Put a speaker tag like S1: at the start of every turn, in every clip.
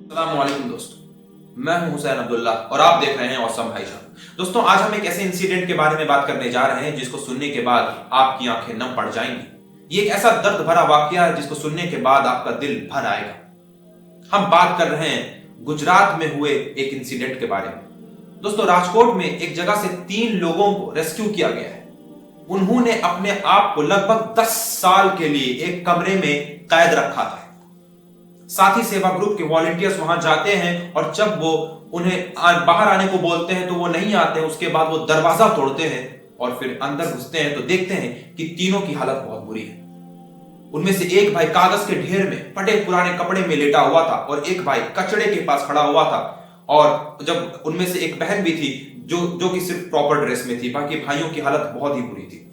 S1: अस्सलामुअलैकुम दोस्तों, मैं हूं हुसैन अब्दुल्ला और आप देख रहे हैं औसम भाईजान। दोस्तों, आज हम एक ऐसे इंसिडेंट के बारे में बात करने जा रहे हैं जिसको सुनने के बाद आपकी आंखें नम पड़ जाएंगी। ये एक ऐसा दर्द भरा वाकया है जिसको सुनने के बाद आपका दिल भर आएगा। हम बात कर रहे हैं गुजरात में हुए एक इंसिडेंट के बारे में। दोस्तों, राजकोट में एक जगह से 3 लोगों को रेस्क्यू किया गया है। उन्होंने अपने आप को लगभग 10 साल के लिए एक कमरे में कैद रखा था। साथी सेवा ग्रुप के वॉलंटियर्स वहां जाते हैं और जब वो उन्हें बाहर आने को बोलते हैं तो वो नहीं आते। उसके बाद वो दरवाजा तोड़ते हैं और फिर अंदर घुसते हैं तो देखते हैं कि तीनों की हालत बहुत बुरी है। उनमें से एक भाई कागज के ढेर में फटे पुराने कपड़े में लेटा हुआ था और एक भाई कचड़े के पास खड़ा हुआ था। और जब उनमें से एक बहन भी थी जो कि सिर्फ प्रॉपर ड्रेस में थी। बाकी भाइयों की हालत बहुत ही बुरी थी।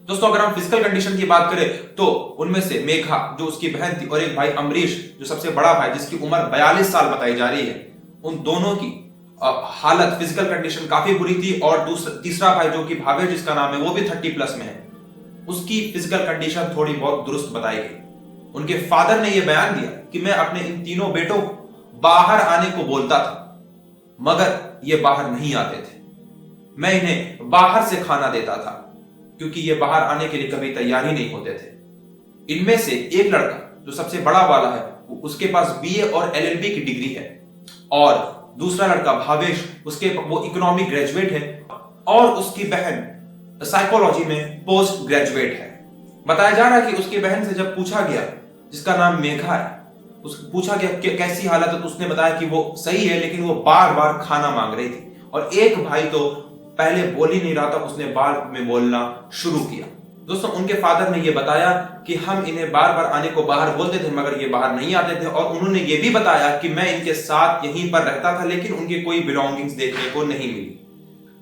S1: दोस्तों, अगर हम फिजिकल कंडीशन की बात करें तो उनमें से मेघा जो उसकी बहन थी और एक भाई अमरीश जो सबसे बड़ा भाई जिसकी उम्र 42 साल बताई जा रही है, उन दोनों की हालत फिजिकल कंडीशन काफी बुरी थी। और तीसरा भाई जो कि भावेश जिसका नाम है वो भी 30 प्लस में है, उसकी फिजिकल कंडीशन थोड़ी बहुत दुरुस्त बताई गई। उनके फादर ने यह बयान दिया कि मैं अपने इन तीनों बेटों को बाहर आने को बोलता था मगर ये बाहर नहीं आते थे। मैं इन्हें बाहर से खाना देता था क्योंकि ये बाहर आने के लिए कभी तैयार ही नहीं होते थे। इनमें से एक लड़का जो सबसे बड़ा वाला है उसके पास बीए और एलएलबी की डिग्री है और दूसरा लड़का भावेश वो इकोनॉमी ग्रेजुएट है और उसकी बहन साइकोलॉजी में पोस्ट ग्रेजुएट है। बताया जा रहा है कि उसकी बहन से जब पूछा गया, जिसका नाम मेघा है, उसको पूछा गया कि कैसी हालत है, तो उसने बताया कि वो सही है लेकिन वो बार बार खाना मांग रही थी। और एक भाई तो पहले बोल ही नहीं रहा था, उसने बाद में बोलना शुरू किया। दोस्तों, उनके फादर ने यह बताया कि हम इन्हें बार बार आने को बाहर बोलते थे मगर ये बाहर नहीं आते थे। और उन्होंने ये भी बताया कि मैं इनके साथ यहीं पर रहता था लेकिन उनकी कोई बिलोंगिंग्स देखने को नहीं मिली।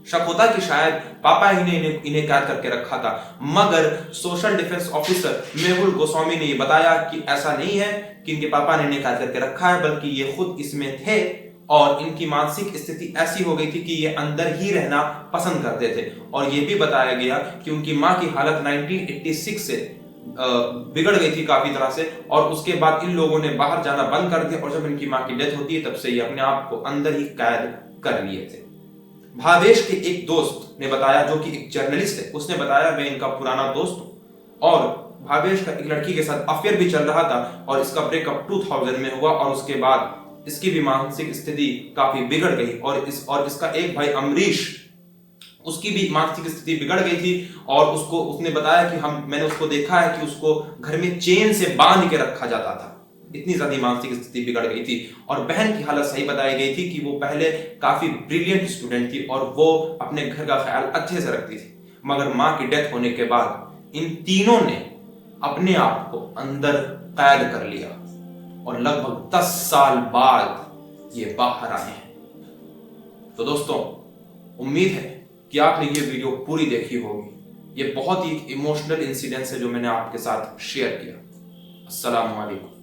S1: शक होता कि शायद पापा ही ने इन्हें कैद करके रखा था, मगर social defence officer Mehul Goswami ने यह बताया कि ऐसा नहीं है कि इनके पापा ने इन्हें कैद करके रखा है, बल्कि ये खुद इसमें थे और इनकी मानसिक स्थिति ऐसी हो गई थी कि ये अंदर ही रहना पसंद करते थे। और ये भी बताया गया कि उनकी मां की हालत 1986 से बिगड़ गई थी काफी तरह से और उसके बाद इन लोगों ने बाहर जाना बंद कर दिया और जब इनकी मां की डेथ होती है तब से ये अपने आप को अंदर ही कैद कर लिए थे। भावेश के एक दोस्त ने बताया, जो कि एक जर्नलिस्ट है, उसने बताया मैं इनका पुराना दोस्त हूं और भावेश का एक लड़की के साथ अफेयर भी चल रहा था और इसका ब्रेकअप 2000 में हुआ और उसके बाद इसकी भी मानसिक स्थिति काफी बिगड़ गई। और इसका एक भाई अमरीश, उसकी भी मानसिक स्थिति बिगड़ गई थी और उसने बताया कि मैंने उसको देखा है कि उसको घर में चेन से बांध के रखा जाता था, इतनी ज्यादा मानसिक स्थिति बिगड़ गई थी। और बहन की हालत सही बताई गई थी कि वो पहले काफी ब्रिलियंट स्टूडेंट थी और वो अपने घर का ख्याल अच्छे से रखती थी, मगर मां की डेथ होने के बाद इन तीनों ने अपने आप को अंदर कैद कर लिया और लगभग 10 साल बाद ये बाहर आए हैं। तो दोस्तों, उम्मीद है कि आपने ये वीडियो पूरी देखी होगी। ये बहुत ही इमोशनल इंसिडेंट है जो मैंने आपके साथ शेयर किया। अस्सलाम वालेकुम।